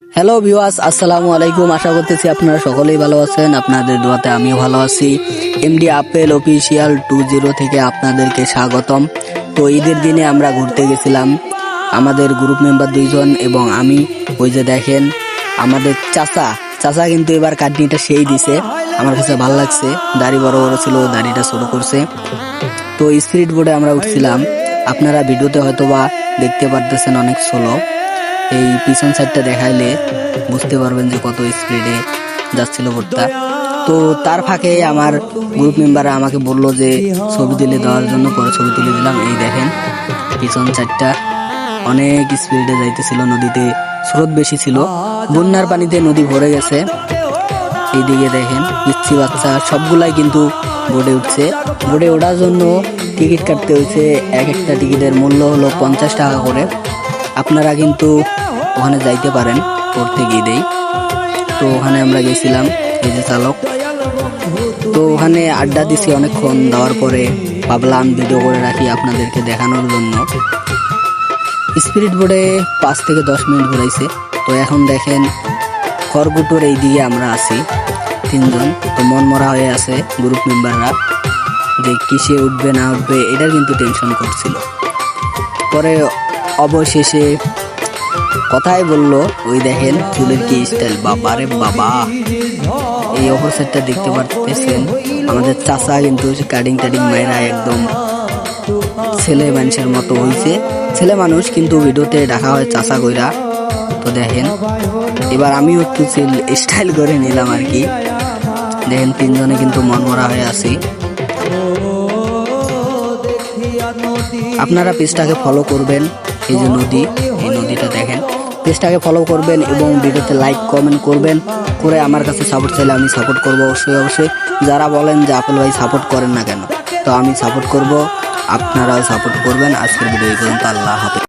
Hello viewers, আসসালামু আলাইকুম। আশা করতেছি আপনারা সকলেই ভালো আছেন। আপনাদের দোয়াতে আমিও ভালো আছি। এমডি আপেল অফিসিয়াল 20 থেকে আপনাদেরকে স্বাগতম। তো ঈদের দিনে আমরা ঘুরতে গেছিলাম, আমাদের গ্রুপ মেম্বার 2জন এবং আমি। ওই যে দেখেন আমাদের চাচা কিন্তু এবার কাটনিটা সেই দিছে, আমার কাছে ভালো লাগছে। দাড়ি বড় বড় ছিল, দাড়িটা ছোট করছে। তো স্পিড বোর্ডে আমরা উঠছিলাম, আপনারা ভিডিওতে হয়তোবা দেখতে পারতেছেন অনেক স্লো। এই পিছন সাইডটা দেখাইলে বুঝতে পারবেন যে কত স্পিডে যাচ্ছিল বোটটা। তো তার ফাঁকে আমার গ্রুপ মেম্বাররা আমাকে বললো যে ছবি তুলে দেওয়ার জন্য, পরে ছবি তুলে দিলাম। এই দেখেন পিছন সাইডটা অনেক স্পিডে যাইতেছিল, নদীতে স্রোত বেশি ছিল, বন্যার পানিতে নদী ভরে গেছে। এইদিকে দেখেন পিচ্ছি বাচ্চা সবগুলাই কিন্তু বোটে উঠছে। বোটে ওঠার জন্য টিকিট কাটতে হয়েছে, এক একটা টিকিটের মূল্য হলো 50 টাকা করে। আপনারা কিন্তু ওখানে যাইতে পারেন, পড়তে গিয়ে দেই। তো ওখানে আমরা গেছিলাম, এই যে চালক। তো ওখানে আড্ডা দিছি অনেকক্ষণ, দেওয়ার পরে ভাবলাম ভিডিও করে রাখি আপনাদেরকে দেখানোর জন্য। স্পিরিট বোর্ডে 5 থেকে 10 মিনিট ঘুরাইছে। তো এখন দেখেন খড়গুটোর এই দিকে আমরা আছি 3জন। তো মন মরা হয়ে আছে গ্রুপ মেম্বাররা যে কিসে উঠবে না উঠবে, এটার কিন্তু টেনশন করছিল। পরে অবশেষে কথাই বললো, ওই দেখেন চুলের কি স্টাইল, বাবা রে বাবা। এই অপোজিটটা দেখতে পারতেছেন, আমাদের চাচা কিন্তু কাটিং মায়েরা একদম ছেলে মানুষের মতো হয়েছে। ছেলে মানুষ কিন্তু ভিডিওতে দেখা হয় চাচা কইরা। তো দেখেন এবার আমিও একটু স্টাইল করে নিলাম আর কি। দেখেন 3জনে কিন্তু মন মরা হয়ে আছি। আপনারা পেজটাকে ফলো করবেন, এই যে নদী, এই নদীটা দেখেন। পেজটাকে ফলো করবেন এবং ভিডিওতে লাইক কমেন্ট করবেন, করে আমার কাছে সাপোর্ট চাইলে আমি সাপোর্ট করবো অবশ্যই। যারা বলেন যে আপেল ভাই সাপোর্ট করেন না কেন, তো আমি সাপোর্ট করব, আপনারাও সাপোর্ট করবেন। আজকের ভিডিও এই পর্যন্ত, আল্লাহ হাফেজ।